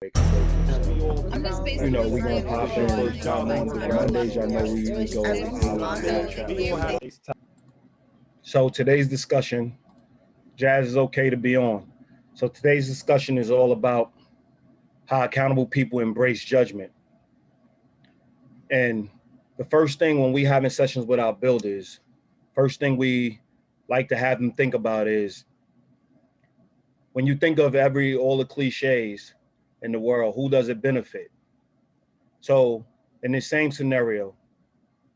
You know, we're gonna pop in first time Mondays. Y'all know we go over. So today's discussion, Jazz is okay to be on. So today's discussion is all about how accountable people embrace judgment. And the first thing when we having sessions with our builders, first thing we like to have them think about is when you think of all the cliches in the world, who does it benefit? So in the same scenario,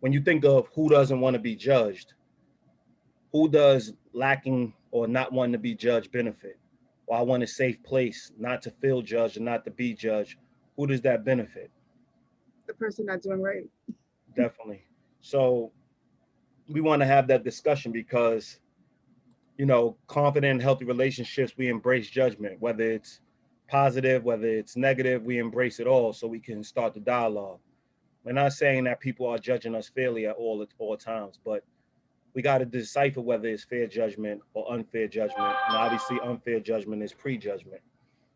when you think of who doesn't want to be judged, who does lacking or not wanting to be judged benefit? Or I want a safe place not to feel judged and not to be judged. Who does that benefit? The person not doing right. Definitely. So we want to have that discussion because, confident, healthy relationships, we embrace judgment, whether it's positive, whether it's negative, we embrace it all so we can start the dialogue. We're not saying that people are judging us fairly at all times, but we got to decipher whether it's fair judgment or unfair judgment. And obviously, unfair judgment is prejudgment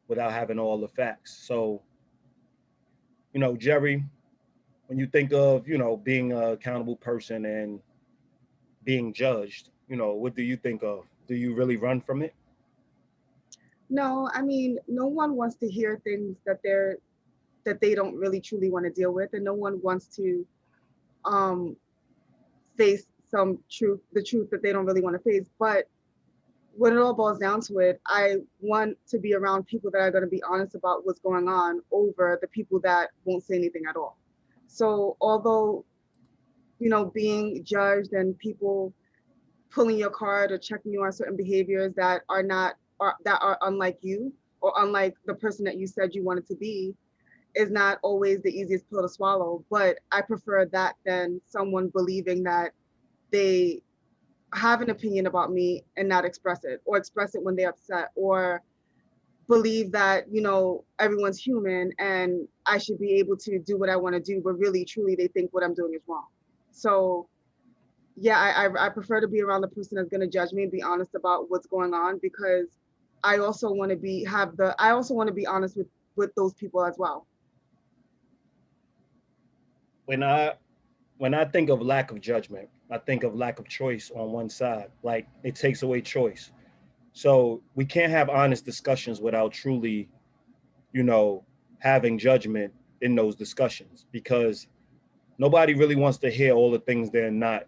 without having all the facts. So, Jerry, when you think of, being an accountable person and being judged, what do you think of? Do you really run from it? No, I mean, no one wants to hear things that they don't really truly want to deal with, and no one wants to um face the truth that they don't really want to face. But when it all boils down to it, I want to be around people that are going to be honest about what's going on over the people that won't say anything at all. So although, being judged and people pulling your card or checking you on certain behaviors that are not that are unlike you or unlike the person that you said you wanted to be is not always the easiest pill to swallow. But I prefer that than someone believing that they have an opinion about me and not express it, or express it when they're upset, or believe that, everyone's human and I should be able to do what I want to do, but really truly they think what I'm doing is wrong. So yeah, I prefer to be around the person that's going to judge me and be honest about what's going on, because I also want to be honest with those people as well. When I think of lack of judgment, I think of lack of choice on one side. Like it takes away choice. So we can't have honest discussions without truly, you know, having judgment in those discussions, because nobody really wants to hear all the things they're not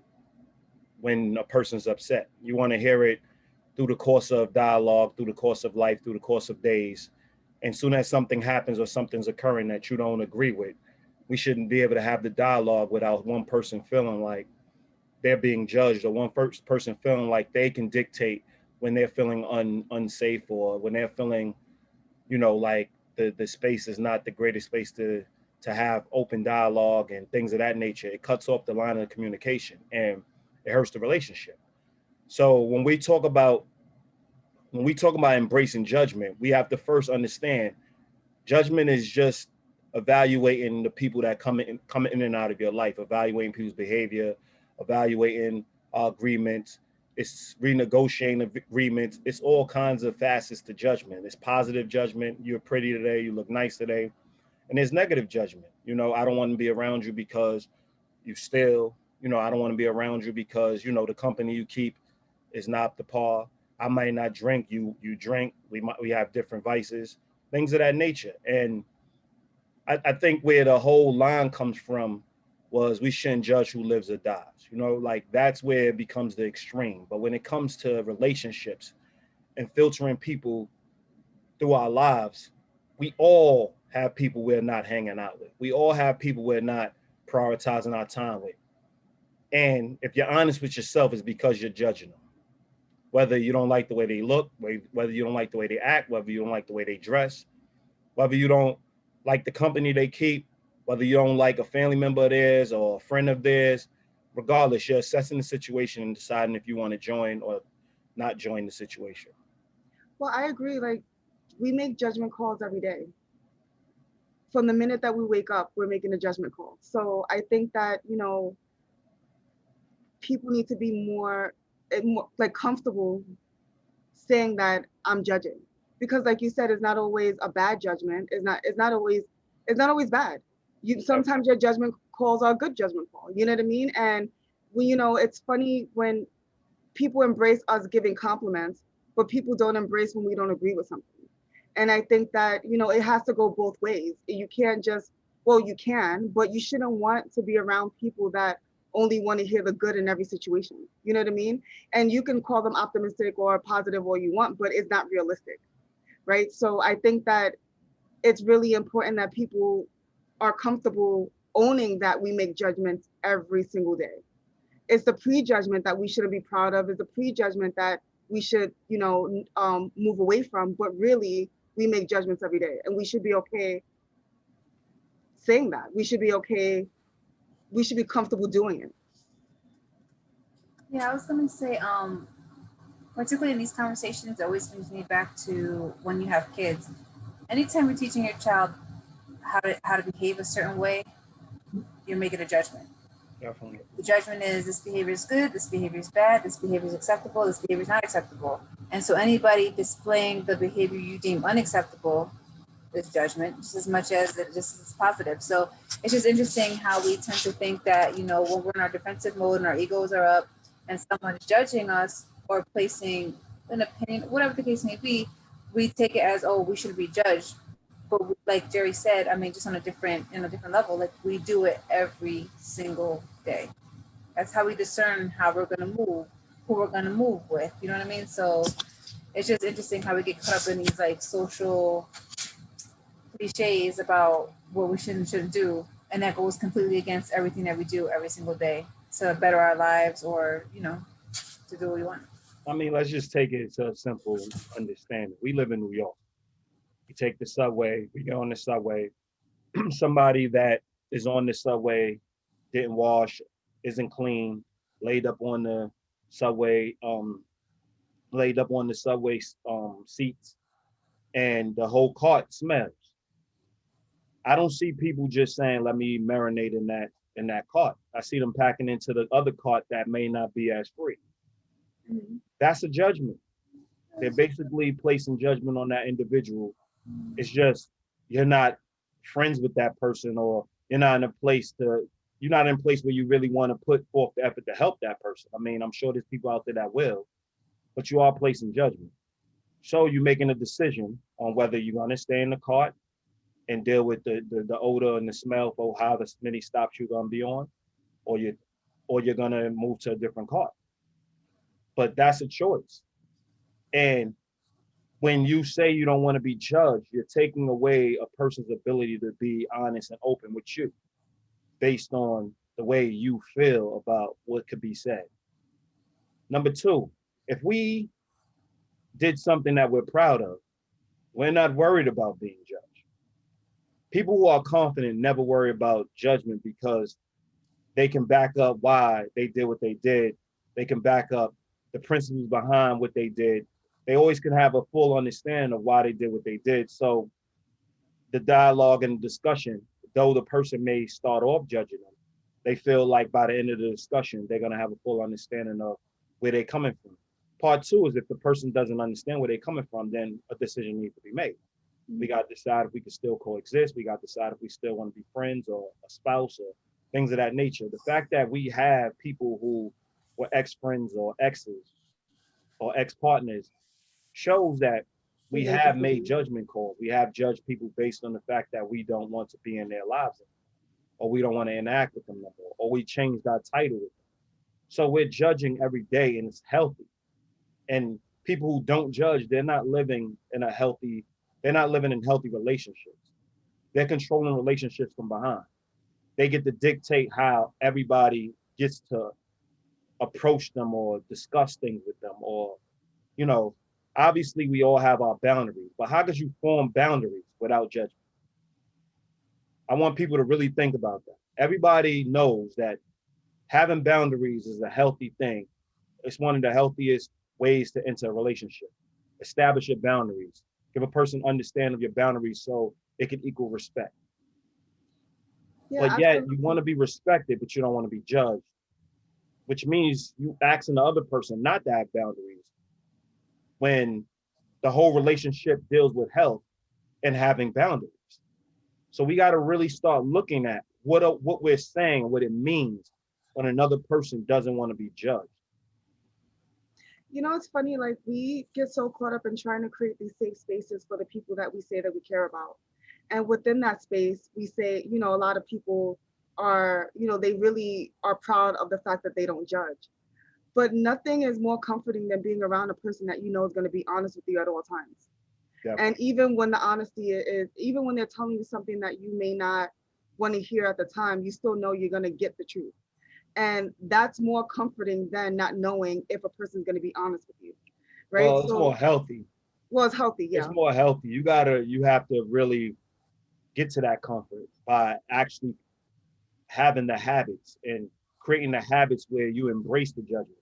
when a person's upset. You want to hear it through the course of dialogue, through the course of life, through the course of days. And soon as something happens or something's occurring that you don't agree with, we shouldn't be able to have the dialogue without one person feeling like they're being judged, or one first person feeling like they can dictate when they're feeling unsafe, or when they're feeling, like the space is not the greatest space to have open dialogue and things of that nature. It cuts off the line of communication and it hurts the relationship. So when we talk about embracing judgment, we have to first understand judgment is just evaluating the people that come in and out of your life, evaluating people's behavior, evaluating agreements. It's renegotiating agreements. It's all kinds of facets to judgment. It's positive judgment. You're pretty today. You look nice today. And there's negative judgment. I don't want to be around you because you steal. I don't want to be around you because, the company you keep is not up to par. I might not drink. You drink. We have different vices, things of that nature. And I think where the whole line comes from was we shouldn't judge who lives or dies. Like that's where it becomes the extreme. But when it comes to relationships and filtering people through our lives, we all have people we're not hanging out with. We all have people we're not prioritizing our time with. And if you're honest with yourself, it's because you're judging them. Whether you don't like the way they look, whether you don't like the way they act, whether you don't like the way they dress, whether you don't like the company they keep, whether you don't like a family member of theirs or a friend of theirs, regardless, you're assessing the situation and deciding if you want to join or not join the situation. Well, I agree. Like, we make judgment calls every day. From the minute that we wake up, we're making a judgment call. So I think that, people need to be more like comfortable saying that I'm judging. because like you said, it's not always a bad judgment. It's not always bad. You sometimes your judgment calls are good judgment call. You know what I mean? And it's funny when people embrace us giving compliments, but people don't embrace when we don't agree with something. And I think that, it has to go both ways. You can't just, well, you can, but you shouldn't want to be around people that only want to hear the good in every situation. You know what I mean? And you can call them optimistic or positive all you want, but it's not realistic, right? So I think that it's really important that people are comfortable owning that we make judgments every single day. It's the prejudgment that we shouldn't be proud of. It's the prejudgment that we should, move away from. But really, we make judgments every day, and we should be okay saying that. We should be okay. We should be comfortable doing it. Yeah, I was gonna say, particularly in these conversations, it always brings me back to when you have kids. Anytime you're teaching your child how to behave a certain way, you're making a judgment. Definitely. The judgment is this behavior is good, this behavior is bad, this behavior is acceptable, this behavior is not acceptable. And so anybody displaying the behavior you deem unacceptable is judgment, just as much as it just is positive. So it's just interesting how we tend to think that, when we're in our defensive mode and our egos are up and someone is judging us or placing an opinion, whatever the case may be, we take it as, oh, we should be judged. But like Jerry said, I mean, just on a different level, like we do it every single day. That's how we discern how we're going to move, who we're going to move with. You know what I mean? So it's just interesting how we get caught up in these like social cliches about what we should and shouldn't do. And that goes completely against everything that we do every single day to better our lives or, to do what we want. I mean, let's just take it to a simple understanding. We live in New York. You take the subway, we go on the subway. Somebody that is on the subway didn't wash, isn't clean, laid up on the subway, seats, and the whole cart smells. I don't see people just saying, "Let me marinate in that cart." I see them packing into the other cart that may not be as free. Mm-hmm. That's a judgment. They're basically placing judgment on that individual. It's just you're not friends with that person, or you're not in a place where you really want to put forth the effort to help that person. I mean, I'm sure there's people out there that will, but you are placing judgment. So you're making a decision on whether you're going to stay in the cart and deal with the odor and the smell for however many stops you're going to be on, or you're going to move to a different cart. But that's a choice. And when you say you don't want to be judged, you're taking away a person's ability to be honest and open with you based on the way you feel about what could be said. Number two, if we did something that we're proud of, we're not worried about being judged. People who are confident never worry about judgment because they can back up why they did what they did. They can back up the principles behind what they did. They always can have a full understanding of why they did what they did. So the dialogue and discussion, though the person may start off judging them, they feel like by the end of the discussion, they're going to have a full understanding of where they're coming from. Part two is if the person doesn't understand where they're coming from, then a decision needs to be made. We got to decide if we can still coexist. We got to decide if we still want to be friends or a spouse or things of that nature. The fact that we have people who were ex-friends or exes or ex-partners shows that we have made judgment calls. We have judged people based on the fact that we don't want to be in their lives anymore, or we don't want to interact with them no more, or we changed our title with them. So we're judging every day, and it's healthy. And people who don't judge, they're not living in healthy relationships. They're controlling relationships from behind. They get to dictate how everybody gets to approach them or discuss things with them, or, obviously we all have our boundaries, but how could you form boundaries without judgment? I want people to really think about that. Everybody knows that having boundaries is a healthy thing. It's one of the healthiest ways to enter a relationship. Establish your boundaries. Give a person understanding of your boundaries so it can equal respect. Yeah, But yet absolutely. you want to be respected, but you don't want to be judged, which means you asking the other person not to have boundaries when the whole relationship deals with health and having boundaries. So we got to really start looking at what we're saying, what it means when another person doesn't want to be judged. You know, it's funny, like we get so caught up in trying to create these safe spaces for the people that we say that we care about. And within that space, we say, you know, a lot of people are, you know, they really are proud of the fact that they don't judge. But nothing is more comforting than being around a person that you know is going to be honest with you at all times. Yeah. And even when the honesty is, even when they're telling you something that you may not want to hear at the time, you still know you're going to get the truth. And that's more comforting than not knowing if a person's going to be honest with you, right? Well, it's So, more healthy. well, it's healthy, yeah. It's more healthy. You have to really get to that comfort by actually having the habits and creating the habits where you embrace the judgment.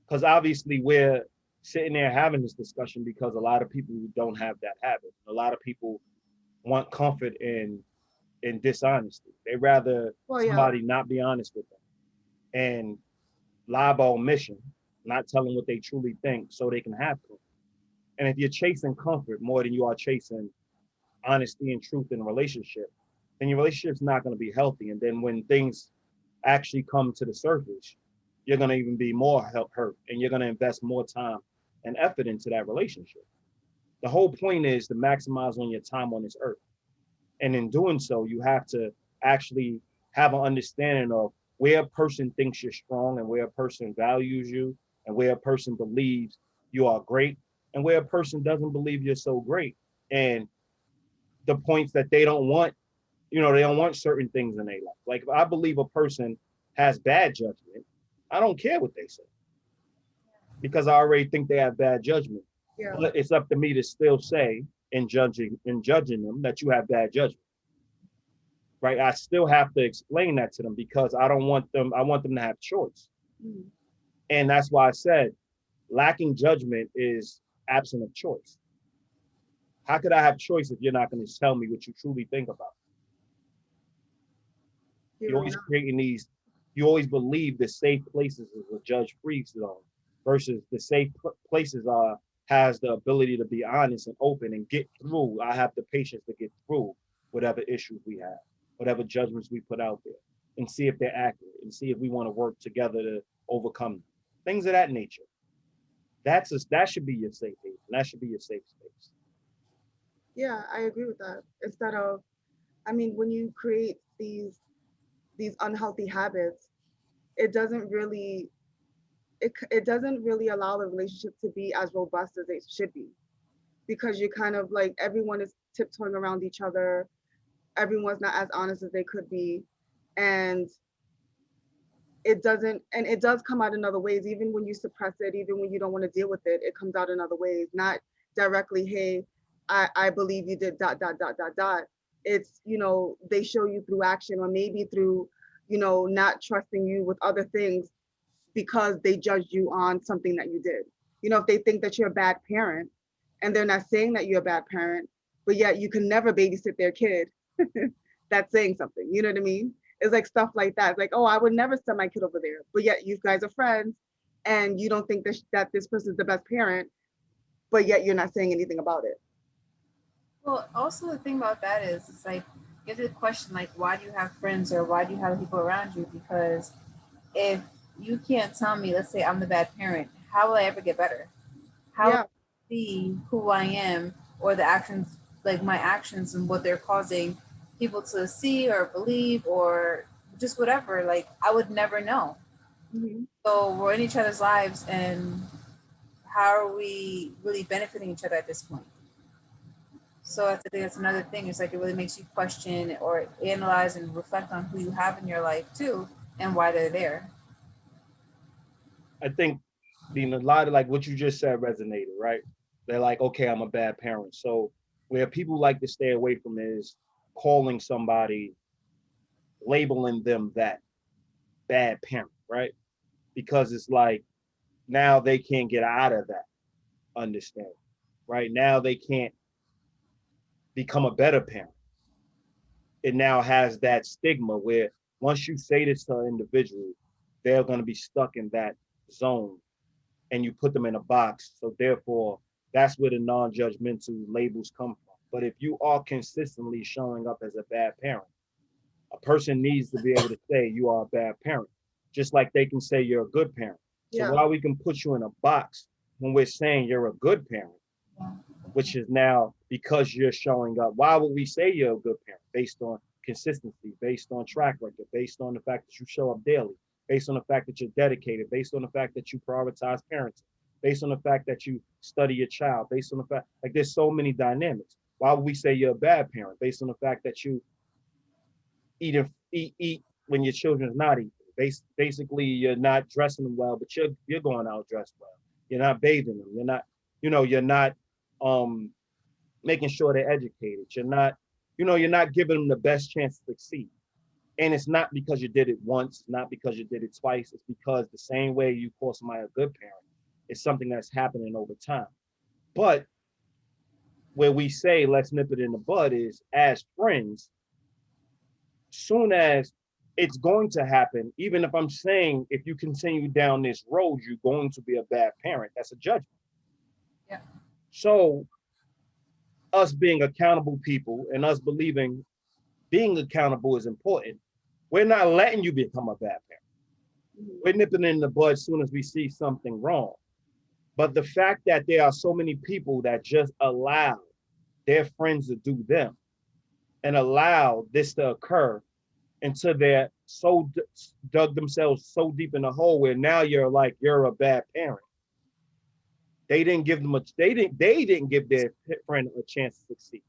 Because obviously we're sitting there having this discussion because a lot of people don't have that habit. A lot of people want comfort in dishonesty. They rather somebody not be honest with them and lie by omission, not tell them what they truly think so they can have comfort. And if you're chasing comfort more than you are chasing honesty and truth in a relationship, then your relationship's not going to be healthy. And then when things actually come to the surface, you're going to even be more hurt, and you're going to invest more time and effort into that relationship. The whole point is to maximize on your time on this earth. And in doing so, you have to actually have an understanding of where a person thinks you're strong and where a person values you and where a person believes you are great and where a person doesn't believe you're so great. And the points that they don't want, they don't want certain things in their life. Like if I believe a person has bad judgment, I don't care what they say because I already think they have bad judgment. Yeah. But it's up to me to still say in judging them that you have bad judgment. Right? I still have to explain that to them because I want them to have choice. Mm. And that's why I said lacking judgment is absent of choice. How could I have choice if you're not going to tell me what you truly think about? You're always creating these, you always believe the safe places is a judge-free zone versus the safe places has the ability to be honest and open and get through. I have the patience to get through whatever issues we have, whatever judgments we put out there, and see if they're accurate and see if we want to work together to overcome them. Things of that nature. That should be your safe haven. That should be your safe space. Yeah, I agree with that. Instead of, when you create these unhealthy habits, it doesn't really allow the relationship to be as robust as it should be, because you're kind of like everyone is tiptoeing around each other. Everyone's not as honest as they could be, and it does come out in other ways. Even when you suppress it, even when you don't want to deal with it, it comes out in other ways. Not directly, hey, I believe you did ... It's, they show you through action, or maybe through, not trusting you with other things because they judged you on something that you did. If they think that you're a bad parent, and they're not saying that you're a bad parent, but yet you can never babysit their kid, that's saying something. You know what I mean? It's like stuff like that. It's like, oh, I would never send my kid over there, but yet you guys are friends, and you don't think that this person's the best parent, but yet you're not saying anything about it. Well, also the thing about that is, it's like, you have to question, like, why do you have friends or why do you have people around you? Because if you can't tell me, let's say I'm the bad parent, how will I ever get better? How will I see who I am, or the actions, like my actions and what they're causing people to see or believe or just whatever? Like, I would never know. Mm-hmm. So we're in each other's lives, and how are we really benefiting each other at this point? So I think that's another thing. It's like it really makes you question or analyze and reflect on who you have in your life too, and why they're there. I think a lot of like what you just said resonated, right? They're like, okay, I'm a bad parent. So where people like to stay away from is calling somebody, labeling them that bad parent, right? Because it's like now they can't get out of that understanding, right? Now they can't become a better parent. It now has that stigma where once you say this to an individual, they're going to be stuck in that zone, and you put them in a box. So therefore, That's where the non-judgmental labels come from. But if you are consistently showing up as a bad parent, a person needs to be able to say you are a bad parent, just like they can say you're a good parent. So Yeah. while we can put you in a box when we're saying you're a good parent, which is now because you're showing up, why would we say you're a good parent? Based on consistency, based on track record, based on the fact that you show up daily, based on the fact that you're dedicated, based on the fact that you prioritize parenting, based on the fact that you study your child, based on the fact, like there's so many dynamics. Why would we say you're a bad parent? Based on the fact that you eat when your children's not eating. Basically, you're not dressing them well, but you're going out dressed well. You're not bathing them. You're not making sure they're educated. You're not giving them the best chance to succeed. And it's not because you did it once, not because you did it twice. It's because the same way you call somebody a good parent, it's something that's happening over time. But where we say let's nip it in the bud is, as friends, soon as it's going to happen, even if I'm saying if you continue down this road, you're going to be a bad parent. That's a judgment. Yeah. So us being accountable people and us believing being accountable is important, we're not letting you become a bad parent. We're nipping in the bud as soon as we see something wrong. But the fact that there are so many people that just allow their friends to do them and allow this to occur until they're so dug themselves so deep in the hole where now you're a bad parent. They didn't give their friend a chance to succeed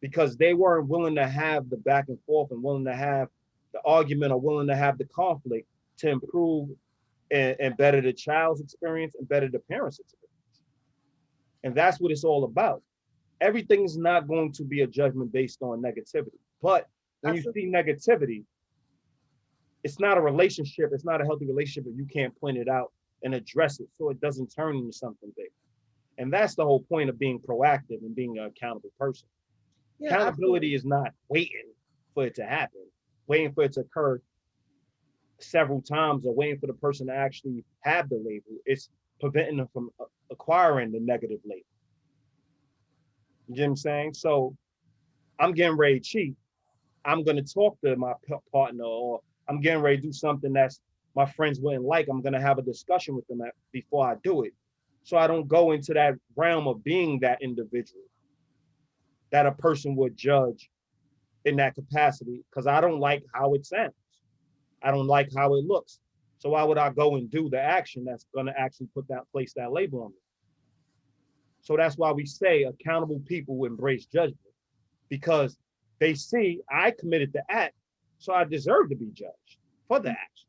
because they weren't willing to have the back and forth and willing to have the argument or willing to have the conflict to improve and better the child's experience and better the parents' experience. And that's what it's all about. Everything is not going to be a judgment based on negativity. But when you see negativity, it's not a relationship. It's not a healthy relationship if you can't point it out and address it so it doesn't turn into something big. And that's the whole point of being proactive and being an accountable person. Yeah, accountability is not waiting for it to happen, waiting for it to occur several times or waiting for the person to actually have the label. It's preventing them from acquiring the negative label. You know what I'm saying? So I'm getting ready to cheat. I'm going to talk to my partner, or I'm getting ready to do something that's my friends wouldn't like. I'm going to have a discussion with them before I do it. So I don't go into that realm of being that individual that a person would judge in that capacity, because I don't like how it sounds. I don't like how it looks. So why would I go and do the action that's going to actually place that label on me? So that's why we say accountable people embrace judgment, because they see I committed the act, so I deserve to be judged for the action.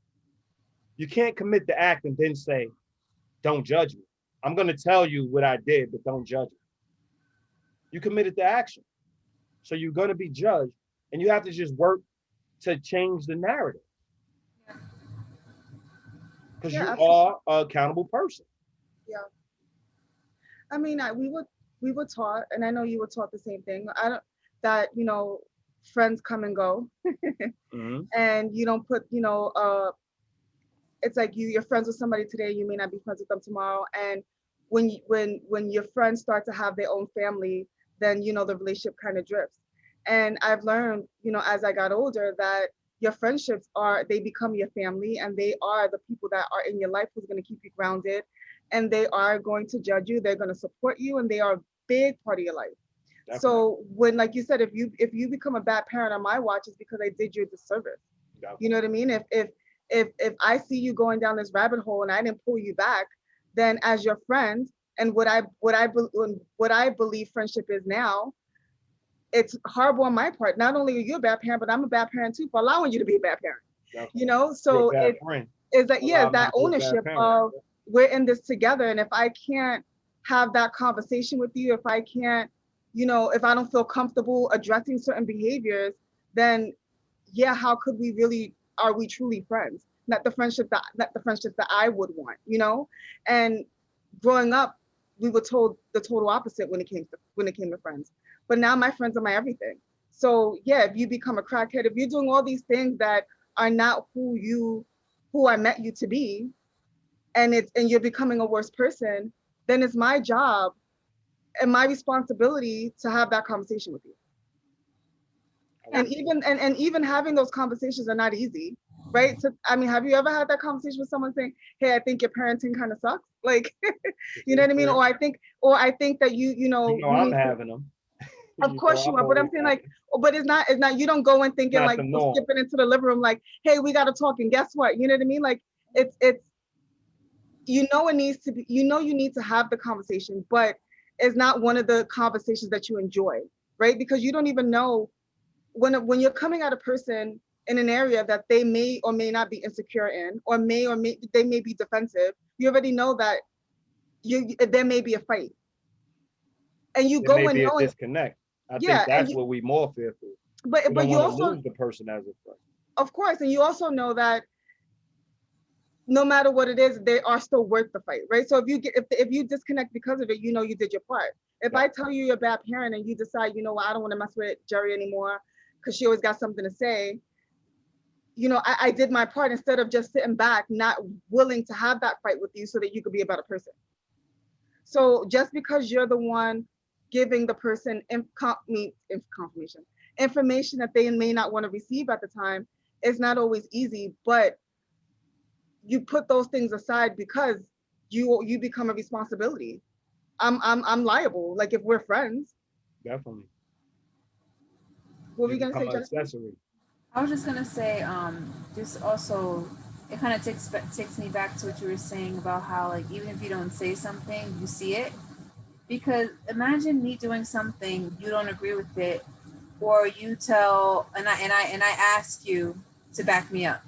You can't commit the act and then say, don't judge me. I'm going to tell you what I did, but don't judge me. You committed the action. So you're going to be judged, and you have to just work to change the narrative. Because you are an accountable person. Yeah. I mean, we were taught, and I know you were taught the same thing. That friends come and go, mm-hmm. And you don't put it's like you're friends with somebody today, you may not be friends with them tomorrow. And when your friends start to have their own family, then the relationship kind of drifts. And I've learned, as I got older, that your friendships they become your family, and they are the people that are in your life who's going to keep you grounded, and they are going to judge you, they're going to support you, and they are a big part of your life. Definitely. So when, like you said, if you become a bad parent on my watch, it's because I did you a disservice. Definitely. You know what I mean? If I see you going down this rabbit hole and I didn't pull you back, then as your friend, and what I believe friendship is now, it's horrible on my part. Not only are you a bad parent, but I'm a bad parent too for allowing you to be a bad parent. Definitely. So it's that ownership of we're in this together. And if I can't have that conversation with you, if I can't, if I don't feel comfortable addressing certain behaviors, then how could are we truly friends? Not the friendship that I would want, And growing up, we were told the total opposite when it came to friends. But now my friends are my everything. So if you become a crackhead, if you're doing all these things that are not who I met you to be, and you're becoming a worse person, then it's my job and my responsibility to have that conversation with you. And even having those conversations are not easy, right? So, I mean, have you ever had that conversation with someone saying, "Hey, I think your parenting kind of sucks," like, you know what I mean? Or I think that you know, I'm having them. Of course you are, but I'm saying like, but it's not. You don't go in thinking like skipping into the living room like, "Hey, we got to talk," and guess what? You know what I mean? Like, it's it needs to be. You need to have the conversation, but it's not one of the conversations that you enjoy, right? Because you don't even know when you're coming at a person in an area that they may or may not be insecure in, or they may be defensive. You already know that there may be a fight, and you there go may be a knowing disconnect. I think that's what we more fearful. But you also lose the person as a friend. Of course, and you also know that no matter what it is, they are still worth the fight, right? So if you disconnect because of it, you know you did your part. If I tell you you're a bad parent and you decide, you know what, I don't want to mess with Jerry anymore because she always got something to say, you know, I did my part instead of just sitting back, not willing to have that fight with you so that you could be a better person. So just because you're the one giving the person information that they may not want to receive at the time, it's not always easy, but you put those things aside because you become a responsibility. I'm liable. Like if we're friends. Definitely. What were we gonna say, accessory. I was just gonna say, just also, it kind of takes me back to what you were saying about how, like, even if you don't say something, you see it. Because imagine me doing something, you don't agree with it, or you tell, and I ask you to back me up,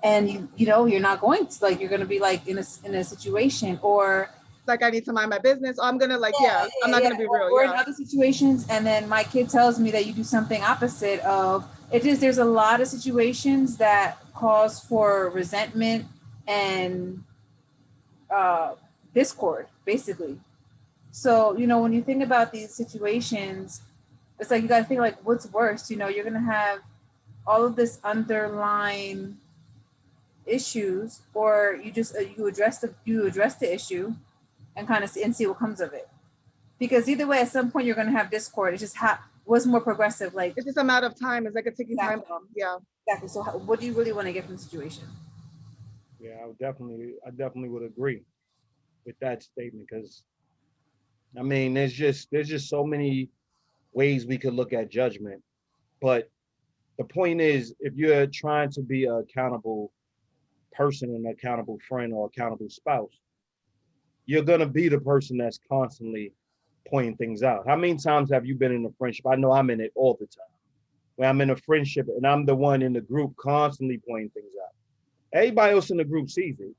and you know you're not going to, like, you're gonna be like in a situation, or like I need to mind my business, or I'm gonna like I'm not gonna be real. Or in other situations, and then my kid tells me that you do something opposite of it. Is there's a lot of situations that cause for resentment and discord, basically. So, you know, when you think about these situations, it's like you got to think like, what's worse? You know, you're gonna have all of this underlying issues, or you just you address the issue and kind of see what comes of it. Because either way, at some point you're gonna have discord. It's just what's more progressive. Like, it's just a matter of time. It's like a ticking time bomb. Yeah. Exactly. So, what do you really want to get from the situation? Yeah, I definitely would agree with that statement, because I mean, there's just so many ways we could look at judgment. But the point is, if you're trying to be an accountable person, an accountable friend, or accountable spouse, you're gonna be the person that's constantly pointing things out. How many times have you been in a friendship? I know I'm in it all the time. When I'm in a friendship and I'm the one in the group constantly pointing things out. Everybody else in the group sees it.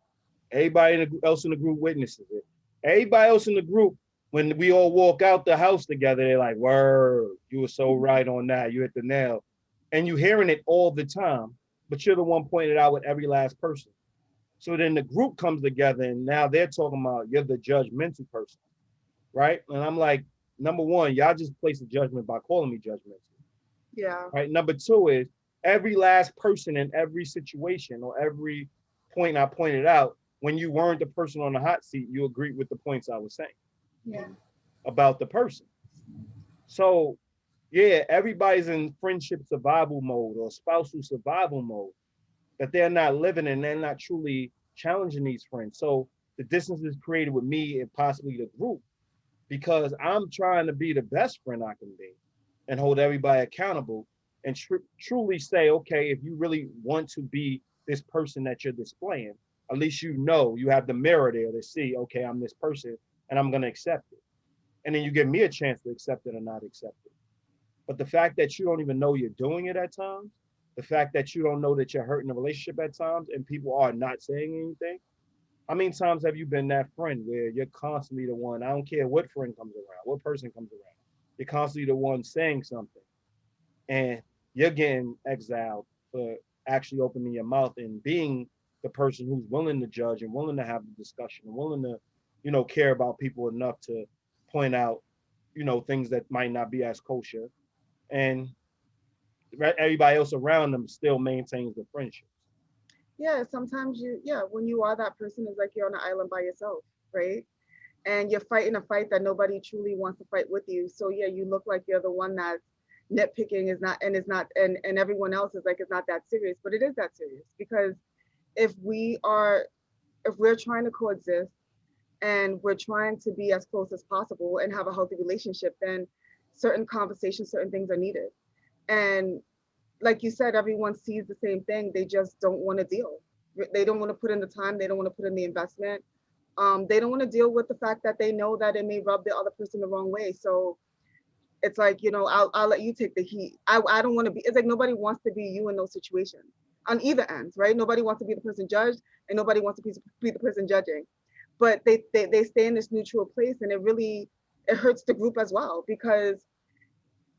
Everybody else in the group witnesses it. Everybody else in the group, when we all walk out the house together, they're like, "Word, you were so right on that. You hit the nail." And you're hearing it all the time, but you're the one pointed out with every last person. So then the group comes together and now they're talking about you're the judgmental person, right? And I'm like, number one, y'all just place a judgment by calling me judgmental. Yeah. Right. Number two is every last person in every situation or every point I pointed out, when you weren't the person on the hot seat, you agreed with the points I was saying about the person. So yeah, everybody's in friendship survival mode or spousal survival mode that they're not living and they're not truly challenging these friends. So the distance is created with me and possibly the group because I'm trying to be the best friend I can be and hold everybody accountable and truly say, okay, if you really want to be this person that you're displaying, at least you know you have the mirror there to see, okay, I'm this person and I'm going to accept it. And then you give me a chance to accept it or not accept it. But the fact that you don't even know you're doing it at times, the fact that you don't know that you're hurting the relationship at times and people are not saying anything. How many times have you been that friend where you're constantly the one, I don't care what friend comes around, what person comes around, you're constantly the one saying something and you're getting exiled for actually opening your mouth and being the person who's willing to judge and willing to have the discussion and willing to, you know, care about people enough to point out, you know, things that might not be as kosher. And everybody else around them still maintains the friendship. Yeah, sometimes when you are that person, it's like you're on an island by yourself, right? and you're fighting a fight that nobody truly wants to fight with you. So yeah, you look like you're the one that's nitpicking is not and is not and everyone else is like it's not that serious, but it is that serious because if we are if we're trying to coexist and we're trying to be as close as possible and have a healthy relationship, then certain conversations, certain things are needed. And like you said, everyone sees the same thing. They just don't want to deal. They don't want to put in the time. They don't want to put in the investment. They don't want to deal with the fact that they know that it may rub the other person the wrong way. So it's like, I'll let you take the heat. I don't want to be, it's like nobody wants to be you in those situations on either ends, right? Nobody wants to be the person judged and nobody wants to be the person judging. But they stay in this neutral place and it hurts the group as well because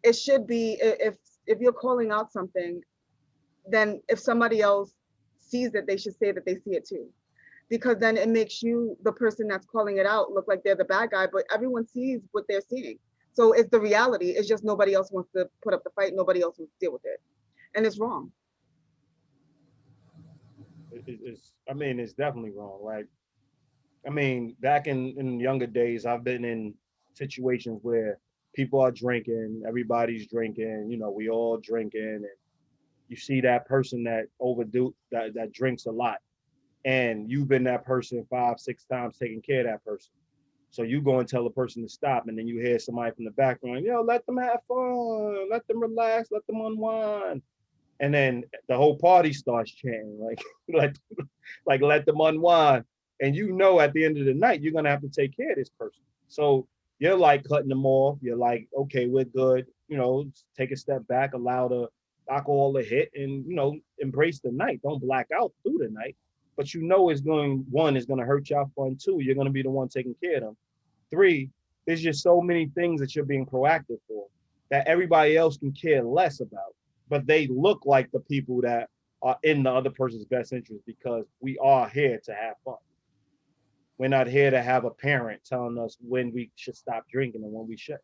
it should be if you're calling out something, then if somebody else sees it, they should say that they see it too. Because then it makes you, the person that's calling it out, look like they're the bad guy, but everyone sees what they're seeing. So it's the reality. It's just nobody else wants to put up the fight. Nobody else wants to deal with it. And it's wrong. It's definitely wrong. Like, back in younger days, I've been in situations where people are drinking, everybody's drinking, we all drinking, and you see that person that drinks a lot, and you've been that person 5-6 times taking care of that person. So you go and tell the person to stop, and then you hear somebody from the background, let them have fun, let them relax, let them unwind. And then the whole party starts chanting, let them unwind. And at the end of the night, you're gonna have to take care of this person. So you're like cutting them off. You're like, okay, we're good. Take a step back, allow the alcohol to hit, and embrace the night. Don't black out through the night. But it's gonna hurt y'all fun. 2, you're gonna be the one taking care of them. 3, there's just so many things that you're being proactive for that everybody else can care less about. But they look like the people that are in the other person's best interest because we are here to have fun. We're not here to have a parent telling us when we should stop drinking and when we should.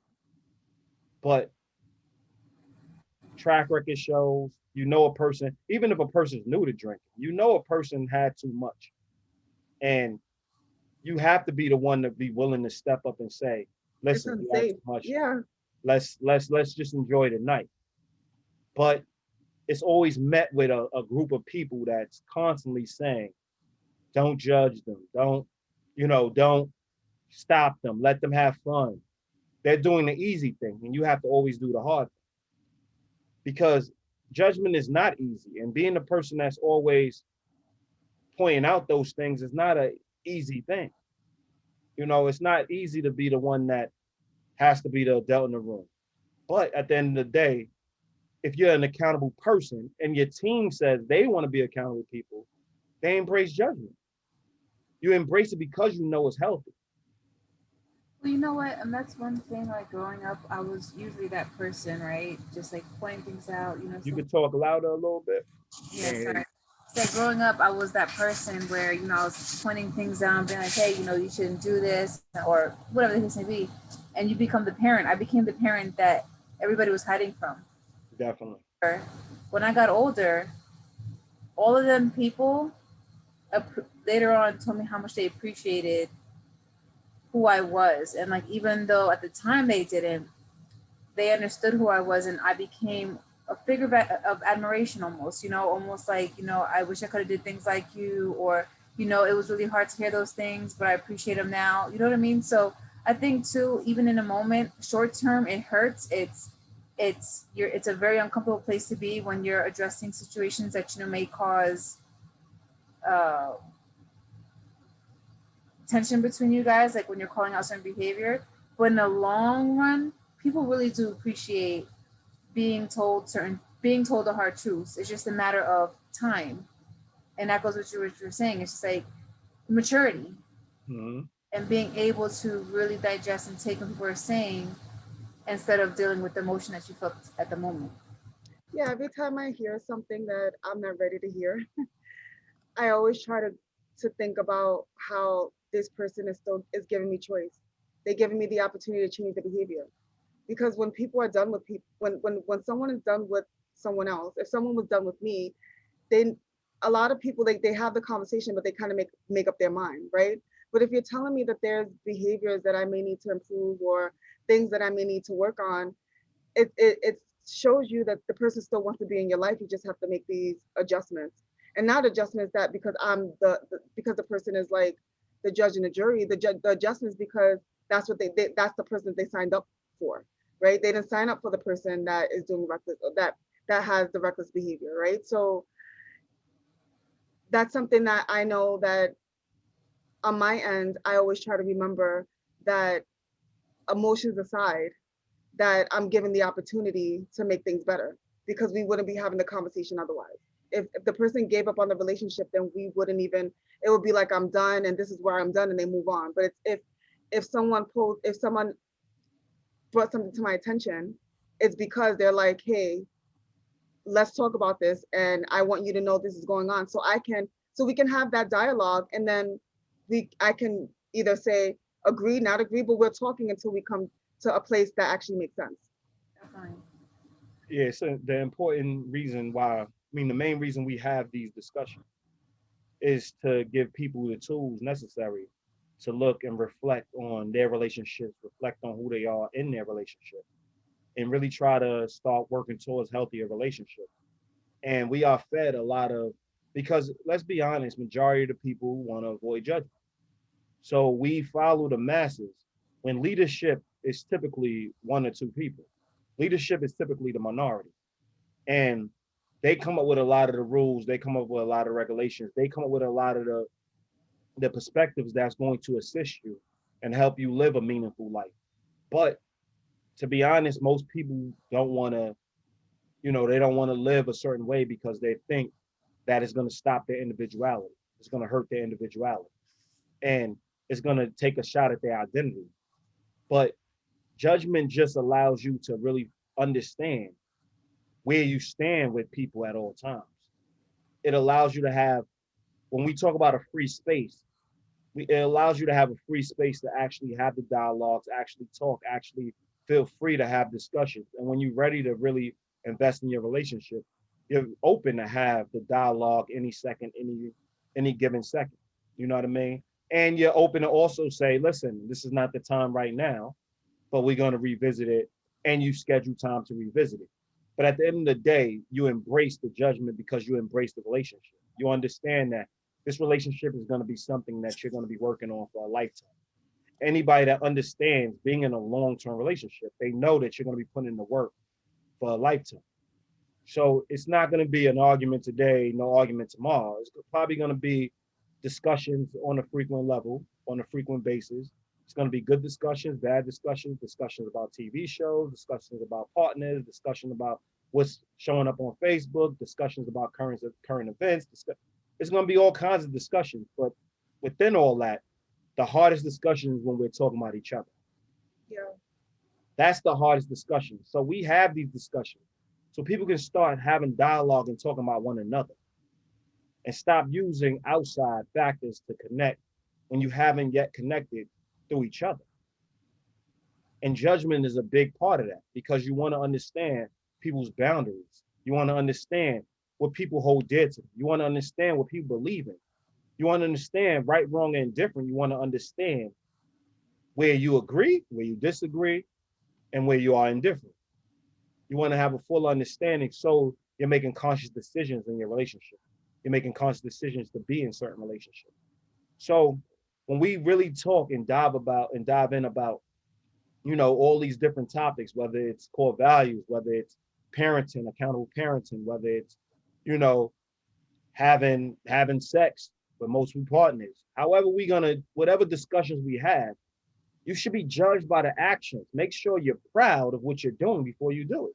But track record shows, a person, even if a person's new to drinking, a person had too much. And you have to be the one to be willing to step up and say, listen, you had too much. Yeah. Let's just enjoy the night. But it's always met with a group of people that's constantly saying, don't judge them. Don't stop them. Let them have fun. They're doing the easy thing, and you have to always do the hard thing. Because judgment is not easy. And being the person that's always pointing out those things is not an easy thing. It's not easy to be the one that has to be the adult in the room. But at the end of the day, if you're an accountable person and your team says they want to be accountable people, they embrace judgment. You embrace it because it's healthy. Well, you know what? And that's one thing, like growing up, I was usually that person, right? Just like pointing things out, You could talk louder a little bit. Yeah, sorry. So growing up, I was that person where, I was pointing things out, being like, hey, you shouldn't do this or whatever the case may be. And you become the parent. I became the parent that everybody was hiding from. Definitely. When I got older, all of them people later on told me how much they appreciated who I was. And like, even though at the time they didn't, they understood who I was, and I became a figure of admiration almost, almost like, I wish I could have did things like you, or, it was really hard to hear those things, but I appreciate them now. You know what I mean? So I think too, even in a moment, short term, it hurts. It's a very uncomfortable place to be when you're addressing situations that, may cause tension between you guys, like when you're calling out certain behavior. But in the long run, people really do appreciate being told the hard truths. It's just a matter of time. And that goes with what you were saying. It's just like maturity. Mm-hmm. And being able to really digest and take what people are saying instead of dealing with the emotion that you felt at the moment. Yeah, every time I hear something that I'm not ready to hear, I always try to think about how this person is giving me choice. They're giving me the opportunity to change the behavior. Because when people are done with people, when someone is done with someone else, if someone was done with me, then a lot of people, they have the conversation, but they kind of make up their mind, right? But if you're telling me that there's behaviors that I may need to improve or things that I may need to work on, it shows you that the person still wants to be in your life. You just have to make these adjustments, and not adjustments that because I'm because the person is like the judge and the jury. The adjustments because that's what that's the person they signed up for, right? They didn't sign up for the person that is doing reckless, or that has the reckless behavior, right? So that's something that I know that on my end, I always try to remember that emotions aside, that I'm given the opportunity to make things better, because we wouldn't be having the conversation otherwise. If the person gave up on the relationship, then we wouldn't even, it would be like, I'm done and this is where I'm done, and they move on. But it's if someone brought something to my attention, it's because they're like, hey, let's talk about this, and I want you to know this is going on, so we can have that dialogue, and then I can either say agree, not agree, but we're talking until we come to a place that actually makes sense. Definitely. Yeah, so the important reason why, I mean, the main reason we have these discussions is to give people the tools necessary to look and reflect on their relationships, reflect on who they are in their relationship, and really try to start working towards healthier relationships. And we are fed a lot of, because let's be honest, majority of the people want to avoid judgment. So we follow the masses when leadership is typically one or two people. Leadership is typically the minority. And they come up with a lot of the rules, they come up with a lot of regulations, they come up with a lot of the perspectives that's going to assist you and help you live a meaningful life. But to be honest, most people don't want to, they don't want to live a certain way because they think that it's going to stop their individuality. It's going to hurt their individuality. And it's going to take a shot at their identity. But judgment just allows you to really understand where you stand with people at all times. It allows you to have, when we talk about a free space, it allows you to have a free space to actually have the dialogues, actually talk, actually feel free to have discussions. And when you're ready to really invest in your relationship, you're open to have the dialogue any second, any given second. You know what I mean? And you're open to also say, listen, this is not the time right now, but we're going to revisit it, and you schedule time to revisit it. But at the end of the day, you embrace the judgment because you embrace the relationship. You understand that this relationship is going to be something that you're going to be working on for a lifetime. Anybody that understands being in a long-term relationship, they know that you're going to be putting in the work for a lifetime. So it's not going to be an argument today, no argument tomorrow. It's probably going to be discussions on a frequent level, on a frequent basis. It's going to be good discussions, bad discussions, discussions about TV shows, discussions about partners, discussion about what's showing up on Facebook, discussions about current events. It's going to be all kinds of discussions. But within all that, the hardest discussion is when we're talking about each other. Yeah. That's the hardest discussion. So we have these discussions so people can start having dialogue and talking about one another and stop using outside factors to connect when you haven't yet connected through each other. And judgment is a big part of that because you want to understand people's boundaries. You want to understand what people hold dear to. You want to understand what people believe in. You want to understand right, wrong, and indifferent. You want to understand where you agree, where you disagree, and where you are indifferent. You want to have a full understanding so you're making conscious decisions in your relationship. You're making conscious decisions to be in certain relationships. So when we really talk and dive in about, all these different topics, whether it's core values, whether it's parenting, accountable parenting, whether it's, having sex with multiple partners, however whatever discussions we have, you should be judged by the actions. Make sure you're proud of what you're doing before you do it.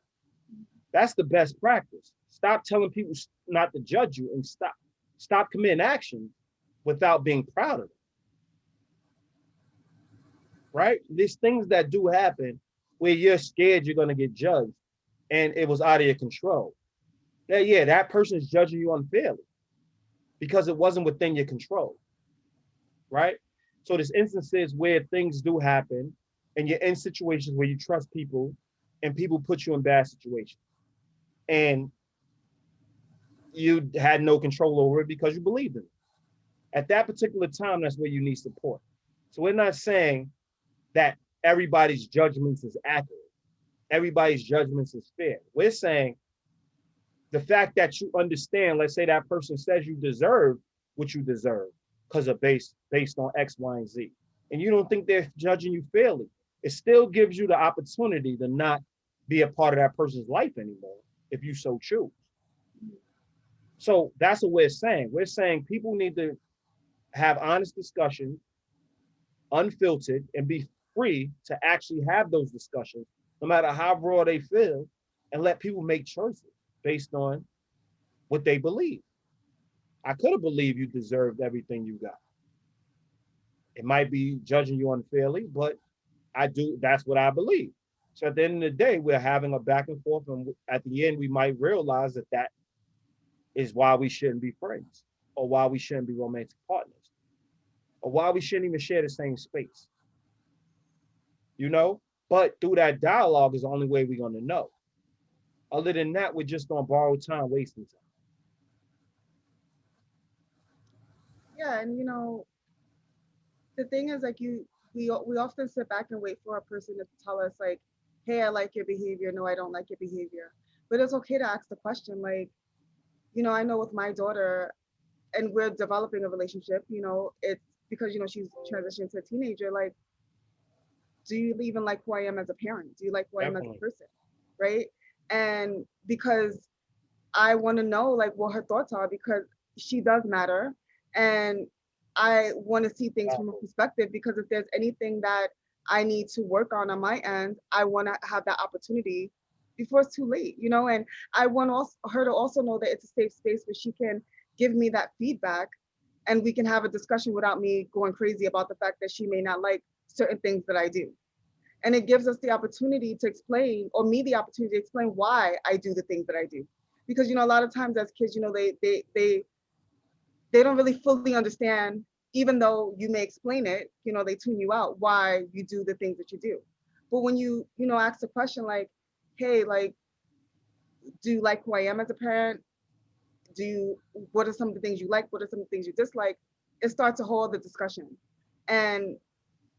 That's the best practice. Stop telling people not to judge you and stop committing actions without being proud of it. Right? There's things that do happen where you're scared you're going to get judged and it was out of your control. Yeah, that person is judging you unfairly because it wasn't within your control. Right? So there's instances where things do happen and you're in situations where you trust people and people put you in bad situations. And you had no control over it because you believed in it. At that particular time, that's where you need support. So we're not saying that everybody's judgments is accurate. Everybody's judgments is fair. We're saying the fact that you understand, let's say that person says you deserve what you deserve because of based on X, Y, and Z, and you don't think they're judging you fairly, it still gives you the opportunity to not be a part of that person's life anymore if you so choose. So that's what we're saying. We're saying people need to have honest discussions, unfiltered, and be free to actually have those discussions, no matter how raw they feel, and let people make choices based on what they believe. I could have believed you deserved everything you got. It might be judging you unfairly, but that's what I believe. So at the end of the day, we're having a back and forth, and at the end, we might realize that is why we shouldn't be friends, or why we shouldn't be romantic partners, or why we shouldn't even share the same space. But through that dialogue is the only way we're going to know. Other than that, we're just going to borrow time, wasting time. Yeah, and the thing is, like, we often sit back and wait for a person to tell us, like, hey, I like your behavior. No, I don't like your behavior. But it's okay to ask the question, like, I know with my daughter, and we're developing a relationship, it's because, she's transitioned to a teenager. Like, do you even like who I am as a parent? Do you like who I am as a person? Right? And because I want to know, like, what her thoughts are, because she does matter. And I want to see things from a perspective, because if there's anything that I need to work on my end, I want to have that opportunity before it's too late, and I want her to also know that it's a safe space where she can give me that feedback, and we can have a discussion without me going crazy about the fact that she may not like certain things that I do. And it gives us the opportunity to explain, or me the opportunity to explain why I do the things that I do. Because, a lot of times as kids, they don't really fully understand, even though you may explain it, they tune you out why you do the things that you do. But when you ask the question, like, hey, like, do you like who I am as a parent? What are some of the things you like? What are some of the things you dislike? It starts a whole other discussion. And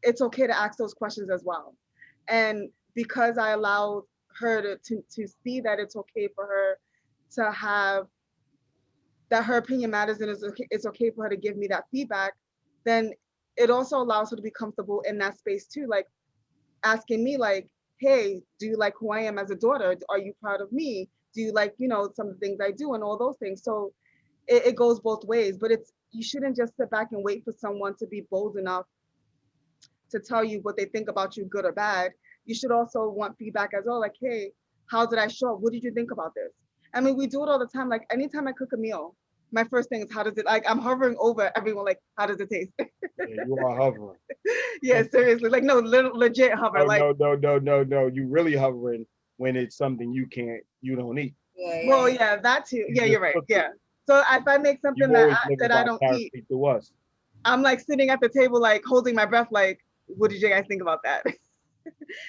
it's okay to ask those questions as well. And because I allowed her to see that it's okay for her to have, that her opinion matters, and it's okay for her to give me that feedback, then it also allows her to be comfortable in that space too. Like, asking me, like, hey, do you like who I am as a daughter? Are you proud of me? Do you like, some of the things I do, and all those things? So it goes both ways, but you shouldn't just sit back and wait for someone to be bold enough to tell you what they think about you, good or bad. You should also want feedback as well. Like, hey, how did I show up? What did you think about this? I mean, we do it all the time. Like, anytime I cook a meal, my first thing is, how does it, like, I'm hovering over everyone, like, how does it taste? Yeah, you are hovering. Yeah, seriously. Like, no, legit hover. Oh, like, no. You really hovering when it's something you don't eat. Well, yeah, that too. Yeah, you're right. Yeah. So if I make something that I don't eat, to us. I'm like sitting at the table, like holding my breath, like, what did you guys think about that?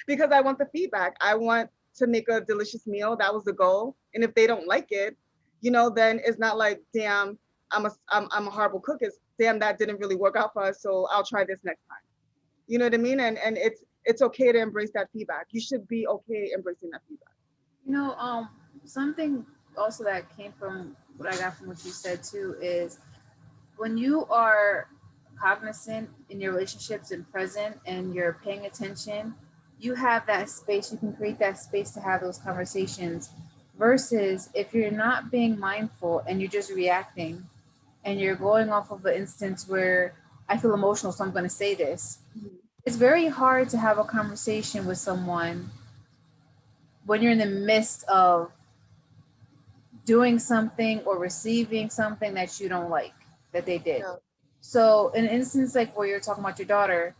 Because I want the feedback. I want to make a delicious meal. That was the goal. And if they don't like it, then it's not like, damn, I'm a horrible cook. It's, damn, that didn't really work out for us, so I'll try this next time. You know what I mean? And it's okay to embrace that feedback. You should be okay embracing that feedback. Something also that came from what I got from what you said too is, when you are cognizant in your relationships and present and you're paying attention, you have that space, you can create that space to have those conversations, versus if you're not being mindful and you're just reacting and you're going off of an instance where I feel emotional, so I'm going to say this. Mm-hmm. It's very hard to have a conversation with someone when you're in the midst of doing something or receiving something that you don't like that they did. Yeah. So in an instance like where you're talking about your daughter,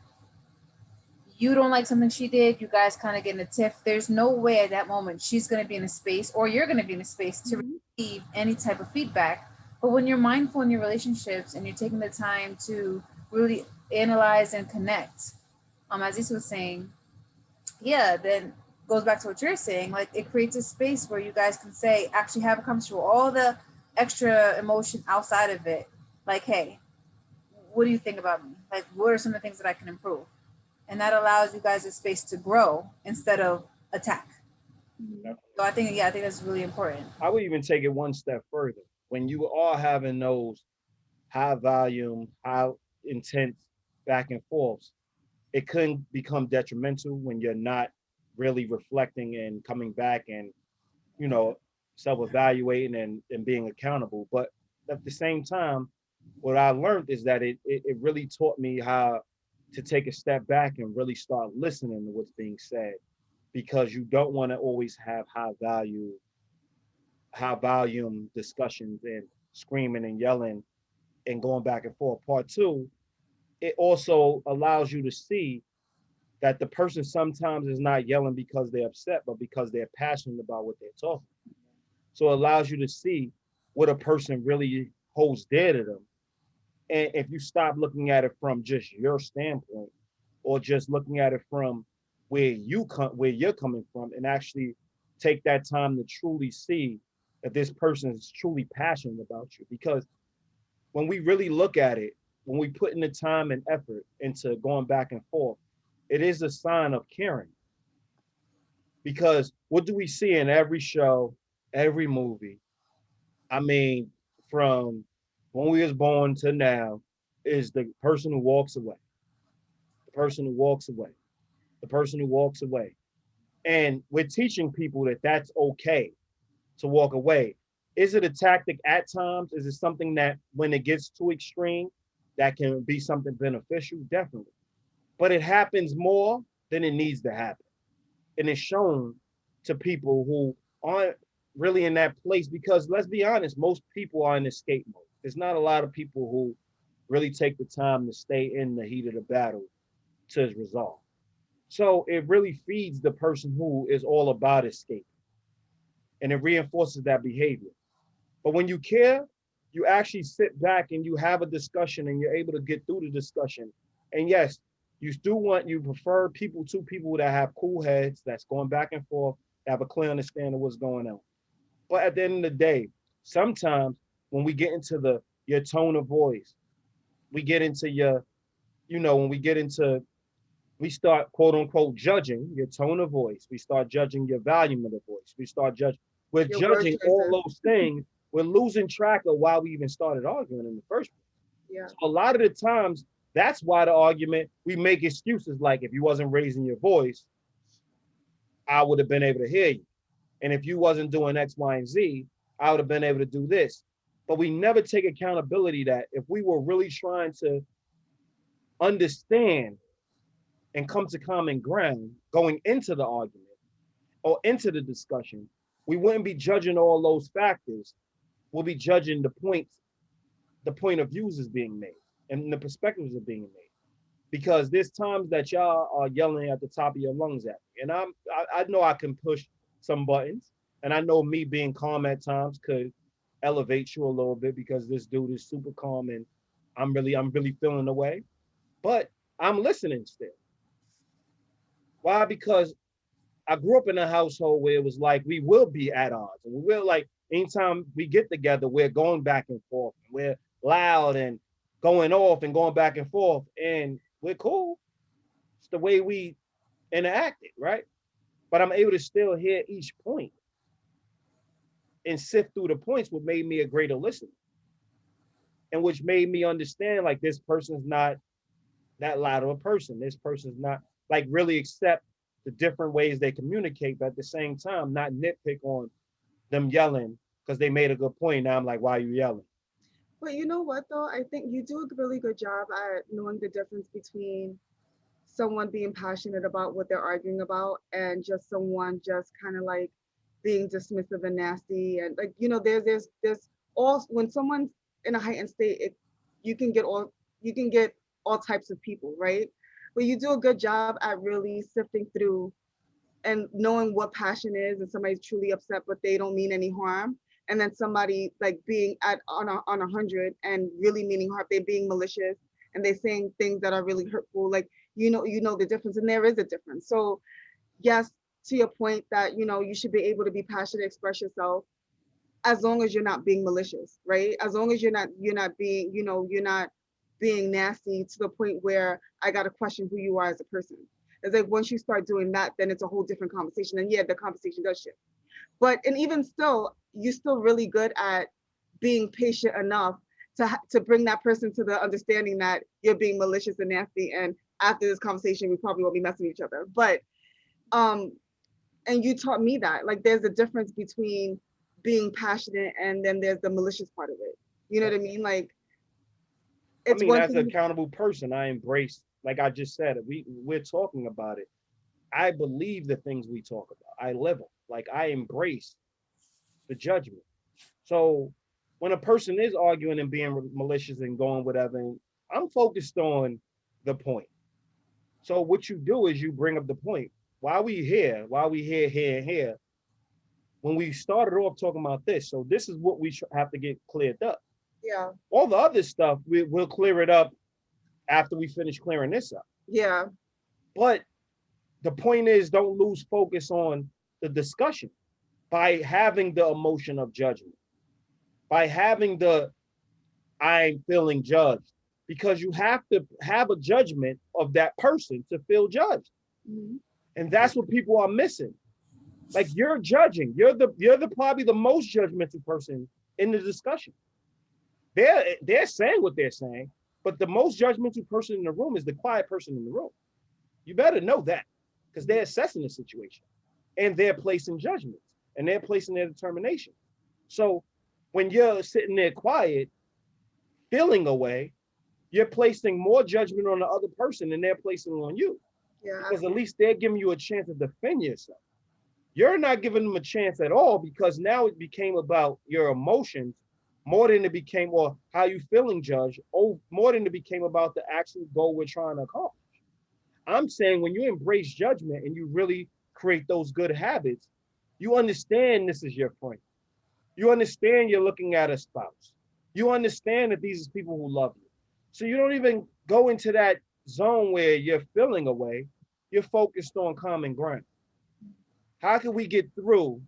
you don't like something she did, you guys kind of get in a tiff. There's no way at that moment she's going to be in a space, or you're going to be in a space to receive any type of feedback. But when you're mindful in your relationships and you're taking the time to really analyze and connect, as Issa was saying, yeah, then goes back to what you're saying, like, it creates a space where you guys can actually have a conversation with all the extra emotion outside of it. Like, hey, what do you think about me? Like, what are some of the things that I can improve? And that allows you guys a space to grow instead of attack. So I think that's really important. I would even take it one step further. When you are having those high volume, high intense back and forths, it can become detrimental when you're not really reflecting and coming back and, you know, self-evaluating and being accountable. But at the same time, what I learned is that it really taught me how to take a step back and really start listening to what's being said, because you don't want to always have high volume discussions and screaming and yelling and going back and forth. Part two, it also allows you to see that the person sometimes is not yelling because they're upset, but because they're passionate about what they're talking. So it allows you to see what a person really holds dear to them. And if you stop looking at it from just your standpoint, or just looking at it from where you're coming from, and actually take that time to truly see that this person is truly passionate about you. Because when we really look at it, when we put in the time and effort into going back and forth, it is a sign of caring. Because what do we see in every show, every movie? I mean, from when we was born to now, is the person who walks away, the person who walks away, the person who walks away. And we're teaching people that that's okay to walk away. Is it a tactic at times? Is it something that when it gets too extreme, that can be something beneficial? Definitely. But it happens more than it needs to happen. And it's shown to people who aren't really in that place, because let's be honest, most people are in escape mode. There's not a lot of people who really take the time to stay in the heat of the battle to its resolve. So it really feeds the person who is all about escape, and it reinforces that behavior. But when you care, you actually sit back and you have a discussion and you're able to get through the discussion. And yes, you prefer two people that have cool heads, that's going back and forth, that have a clear understanding of what's going on. But at the end of the day, sometimes when we get into your tone of voice, we get into when we start quote unquote judging your tone of voice. We start judging your volume of the voice. We're Your judging all those things. We're losing track of why we even started arguing in the first place. Yeah. So a lot of the times, that's why the argument, we make excuses like, if you wasn't raising your voice, I would have been able to hear you. And if you wasn't doing X, Y, and Z, I would have been able to do this. But we never take accountability that if we were really trying to understand and come to common ground going into the argument or into the discussion, we wouldn't be judging all those factors. We'll be judging the point of views is being made and the perspectives are being made. Because there's times that y'all are yelling at the top of your lungs at me. And I know I can push some buttons. And I know me being calm at times could elevate you a little bit, because this dude is super calm and I'm really feeling the way. But I'm listening still. Why? Because I grew up in a household where it was like we will be at odds. And we will, like, anytime we get together, we're going back and forth. We're loud and going off and going back and forth. And we're cool. It's the way we interacted, right? But I'm able to still hear each point and sift through the points, what made me a greater listener. And which made me understand, like, this person's not that loud of a person. This person's not, like, really accept the different ways they communicate, but at the same time, not nitpick on them yelling because they made a good point. Now I'm like, why are you yelling? But you know what, though? I think you do a really good job at knowing the difference between someone being passionate about what they're arguing about and just someone just kind of like being dismissive and nasty. And like, there's all, when someone's in a heightened state, you can get all types of people, right? But you do a good job at really sifting through and knowing what passion is, and somebody's truly upset but they don't mean any harm, and then somebody like being on 100 and really meaning harm. They're being malicious and they're saying things that are really hurtful. Like, you know the difference, and there is a difference. So yes, to your point that you should be able to be passionate, express yourself, as long as you're not being malicious, right? As long as you're not being, you're not being nasty to the point where I got to question who you are as a person. It's like once you start doing that, then it's a whole different conversation. And yeah, the conversation does shift. But and even still, you're still really good at being patient enough to bring that person to the understanding that you're being malicious and nasty. And after this conversation, we probably won't be messing with each other. But and you taught me that like there's a difference between being passionate and then there's the malicious part of it. You know what I mean? Like it's one as an thing. accountable person, I embrace, like I just said, we're talking about it. I believe the things we talk about. I live them. Like I embrace the judgment. So when a person is arguing and being malicious and going whatever, I'm focused on the point. So what you do is you bring up the point. Why we here, here. When we started off talking about this, so this is what we have to get cleared up. Yeah. All the other stuff, we'll clear it up after we finish clearing this up. Yeah. But the point is, don't lose focus on the discussion by having the emotion of judgment, by having the I'm feeling judged, because you have to have a judgment of that person to feel judged. Mm-hmm. And that's what people are missing. Like you're judging, you're the probably the most judgmental person in the discussion. They're saying what they're saying, but the most judgmental person in the room is the quiet person in the room. You better know that because they're assessing the situation and they're placing judgments and they're placing their determination. So when you're sitting there quiet, feeling away, you're placing more judgment on the other person than they're placing on you. Yeah. Because at least they're giving you a chance to defend yourself. You're not giving them a chance at all because now it became about your emotions more than it became, or how you feeling, Judge, more than it became about the actual goal we're trying to accomplish. I'm saying when you embrace judgment and you really create those good habits, you understand this is your friend. You understand you're looking at a spouse. You understand that these are people who love you. So you don't even go into that zone where you're feeling away. You're focused on common ground. How can we get through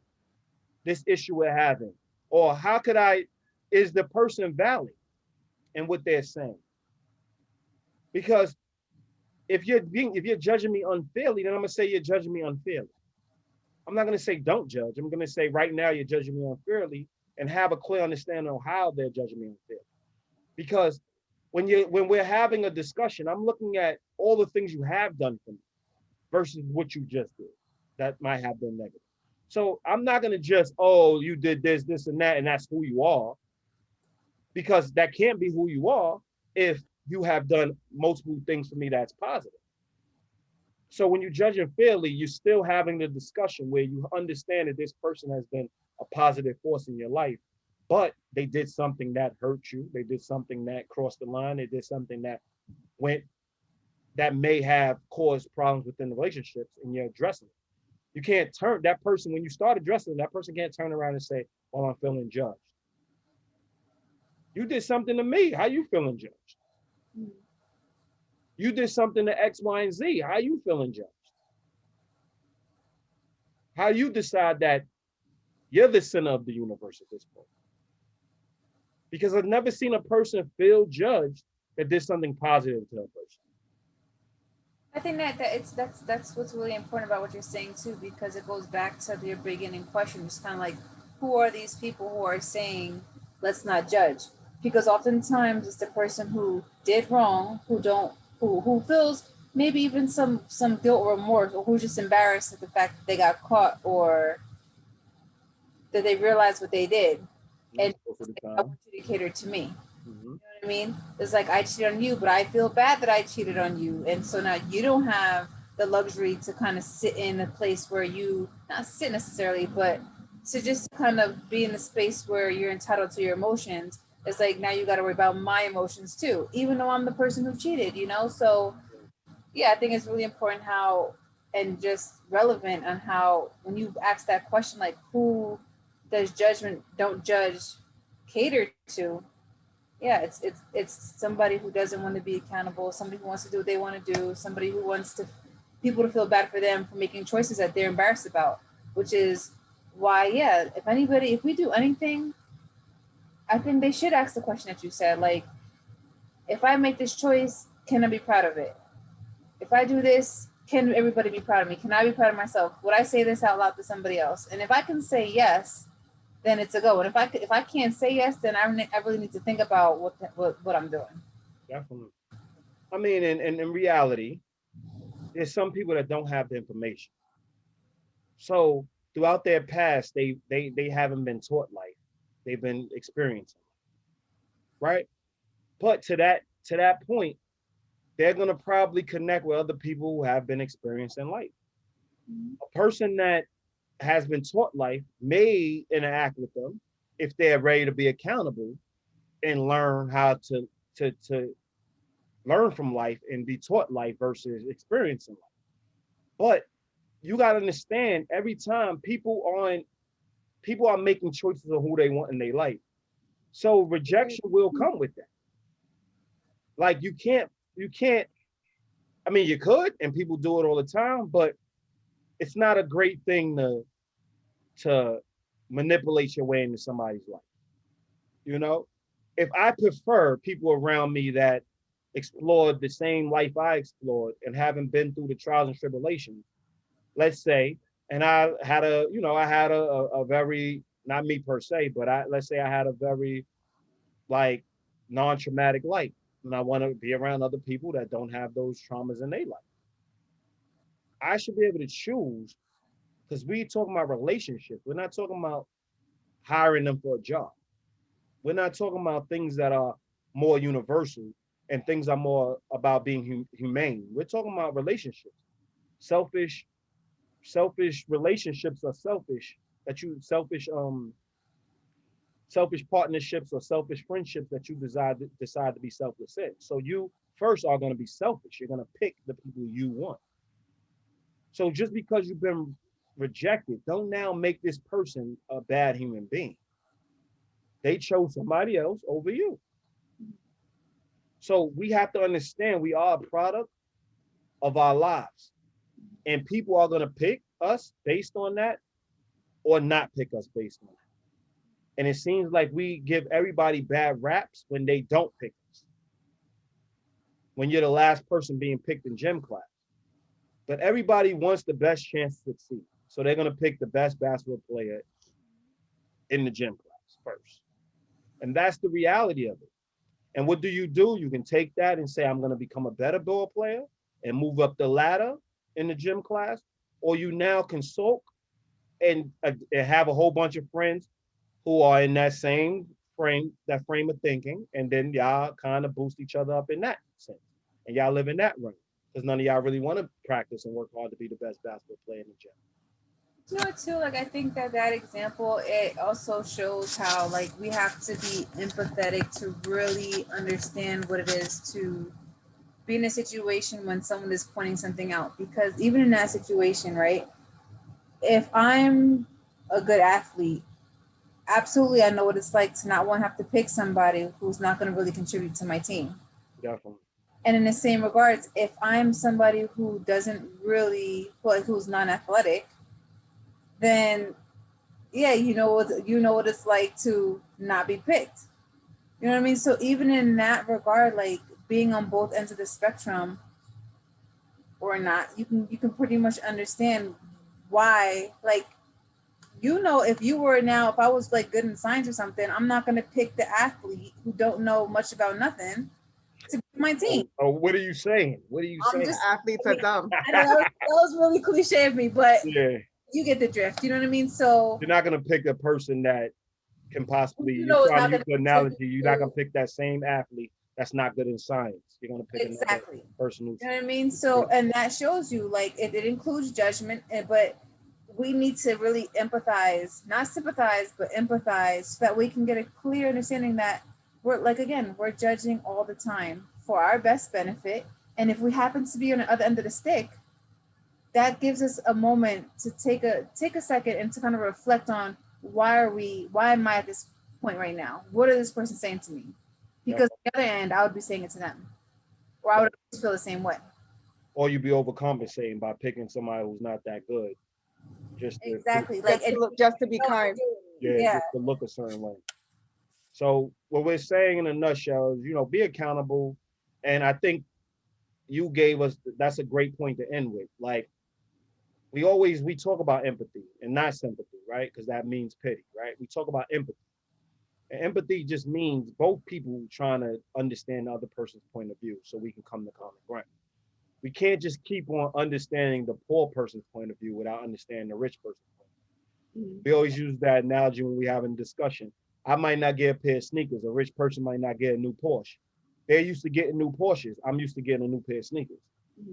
this issue we're having? Or is the person valid in what they're saying? Because if you're judging me unfairly, then I'm gonna say you're judging me unfairly. I'm not gonna say don't judge. I'm gonna say right now you're judging me unfairly and have a clear understanding of how they're judging me unfairly. Because when we're having a discussion, I'm looking at all the things you have done for me versus what you just did. That might have been negative. So I'm not gonna just, oh, you did this, and that, and that's who you are. Because that can't be who you are if you have done multiple things for me that's positive. So when you judge them fairly, you're still having the discussion where you understand that this person has been a positive force in your life, but they did something that hurt you. They did something that crossed the line. They did something that may have caused problems within the relationships, and you're addressing it. You can't turn that person, when you start addressing them, that person can't turn around and say, well, I'm feeling judged. You did something to me. How you feeling judged? You did something to X, Y, and Z. How you feeling judged? How you decide that you're the center of the universe at this point? Because I've never seen a person feel judged that did something positive to a person. I think that's what's really important about what you're saying too, because it goes back to your beginning question. It's kind of like, who are these people who are saying, let's not judge? Because oftentimes it's the person who did wrong, who feels maybe even some guilt or remorse, or who's just embarrassed at the fact that they got caught or that they realized what they did. And I want you to cater to me. Mm-hmm. You know what I mean? It's like, I cheated on you, but I feel bad that I cheated on you. And so now you don't have the luxury to kind of sit in a place where you, not sit necessarily, but to just kind of be in a space where you're entitled to your emotions. It's like, now you got to worry about my emotions too, even though I'm the person who cheated, you know? So yeah, I think it's really important how, and just relevant on how, when you ask that question, like, who does judgment, don't judge, cater to? Yeah, it's somebody who doesn't want to be accountable, somebody who wants to do what they want to do, somebody who wants people to feel bad for them for making choices that they're embarrassed about, which is why, yeah, if we do anything, I think they should ask the question that you said, like, if I make this choice, can I be proud of it? If I do this, can everybody be proud of me? Can I be proud of myself? Would I say this out loud to somebody else? And if I can say yes, then it's a go. And if I can't say yes, then I really need to think about what I'm doing. Definitely. I mean, in reality, there's some people that don't have the information. So throughout their past, they haven't been taught life. They've been experiencing, right? But to that point, they're gonna probably connect with other people who have been experiencing life. A person that has been taught life may interact with them if they're ready to be accountable and learn how to learn from life and be taught life versus experiencing life. But you got to understand, every time people are making choices of who they want in their life. So rejection will come with that. Like you can't, I mean, you could, and people do it all the time, but it's not a great thing to manipulate your way into somebody's life. You know, if I prefer people around me that explored the same life I explored and haven't been through the trials and tribulations, let's say, and I had a very, not me per se, but let's say I had a very like non-traumatic life, and I want to be around other people that don't have those traumas in their life. I should be able to choose, because we're talking about relationships. We're not talking about hiring them for a job. We're not talking about things that are more universal and things are more about being humane. We're talking about relationships. Selfish relationships are selfish. Selfish partnerships or selfish friendships that you decide to be selfless in. So you first are going to be selfish. You're going to pick the people you want. So just because you've been rejected, don't now make this person a bad human being. They chose somebody else over you. So we have to understand we are a product of our lives. And people are going to pick us based on that or not pick us based on that. And it seems like we give everybody bad raps when they don't pick us. When you're the last person being picked in gym class. But everybody wants the best chance to succeed. So they're going to pick the best basketball player in the gym class first. And that's the reality of it. And what do? You can take that and say, I'm going to become a better ball player and move up the ladder in the gym class. Or you now can sulk and have a whole bunch of friends who are in that same frame of thinking. And then y'all kind of boost each other up in that sense. And y'all live in that realm. Because none of y'all really want to practice and work hard to be the best basketball player in the gym. You know, too, like, I think that example, it also shows how, like, we have to be empathetic to really understand what it is to be in a situation when someone is pointing something out. Because even in that situation, right, if I'm a good athlete, absolutely, I know what it's like to not want to have to pick somebody who's not going to really contribute to my team. Definitely. And in the same regards, if I'm somebody who doesn't really, who's non-athletic, then yeah, you know what it's like to not be picked. You know what I mean? So even in that regard, like being on both ends of the spectrum or not, you can pretty much understand why, like, you know, if I was like good in science or something, I'm not going to pick the athlete who don't know much about nothing to be my team. Oh, what are you saying? Just athletes are dumb. I know that was really cliche of me, but yeah, you get the drift. You know what I mean? So you're not gonna pick a person that can possibly. You're trying to use the analogy. You're not gonna pick that same athlete that's not good in science. You're gonna pick exactly another person who's. You know what I mean? So, and that shows you, like, it includes judgment, but we need to really empathize, not sympathize, but empathize, so that we can get a clear understanding that we're judging all the time for our best benefit. And if we happen to be on the other end of the stick, that gives us a moment to take a second and to kind of reflect on why am I at this point right now? What is this person saying to me? Because on the other end, I would be saying it to them, or I would feel the same way. Or you'd be overcompensating by picking somebody who's not that good. Exactly. Just to be kind. Yeah, just to look a certain way. So what we're saying in a nutshell is, be accountable And I think you gave us, that's a great point to end with. Like, we talk about empathy and not sympathy, right? Because that means pity, right? We talk about empathy. And empathy just means both people trying to understand the other person's point of view so we can come to common ground. We can't just keep on understanding the poor person's point of view without understanding the rich person's point of view. We always use that analogy when we have a discussion. I might not get a pair of sneakers. A rich person might not get a new Porsche. They're used to getting new Porsches. I'm used to getting a new pair of sneakers.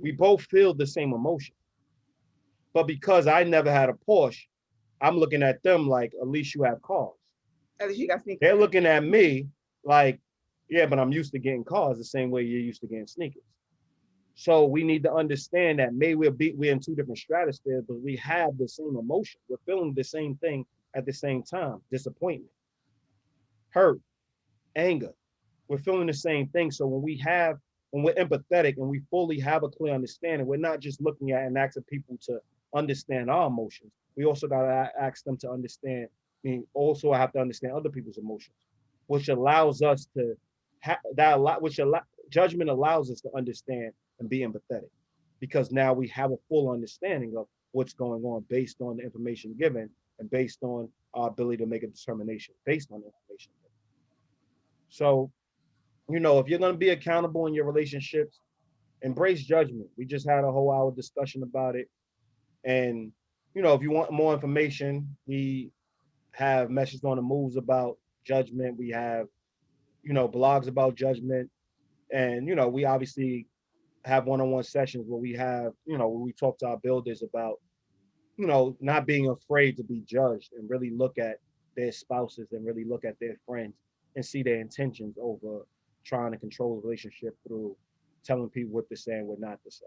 We both feel the same emotion. But because I never had a Porsche, I'm looking at them like, at least you have cars. At least you got sneakers. They're looking at me like, yeah, but I'm used to getting cars the same way you're used to getting sneakers. So we need to understand that maybe we're in two different stratospheres, but we have the same emotion. We're feeling the same thing at the same time. Disappointment, hurt, anger. We're feeling the same thing. So when we're empathetic and we fully have a clear understanding, we're not just looking at and asking people to understand our emotions. We also got to ask them to understand. Also have to understand other people's emotions, which allows us to judgment allows us to understand and be empathetic, because now we have a full understanding of what's going on based on the information given and based on our ability to make a determination based on the information given. So, if you're going to be accountable in your relationships, embrace judgment. We just had a whole hour discussion about it. And, if you want more information, we have messages on the moves about judgment. We have, blogs about judgment. And, we obviously have one-on-one sessions where we have, where we talk to our builders about, not being afraid to be judged and really look at their spouses and really look at their friends and see their intentions over trying to control the relationship through telling people what to say and what not to say.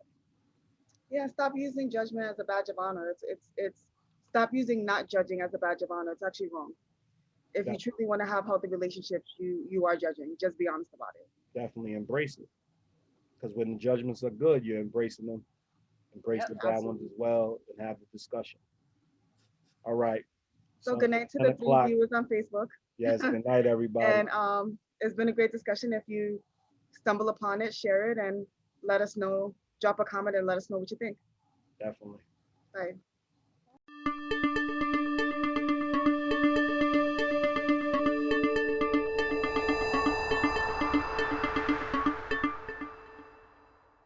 Yeah, stop using judgment as a badge of honor. It's stop using not judging as a badge of honor. It's actually wrong. If you truly want to have healthy relationships, you are judging. Just be honest about it. Definitely embrace it. Because when the judgments are good, you're embracing them. Embrace the bad ones as well and have the discussion. All right. So good night to the 3 viewers on Facebook. Yes, good night, everybody. And it's been a great discussion. If you stumble upon it, share it and let us know. Drop a comment and let us know what you think. Definitely. Bye.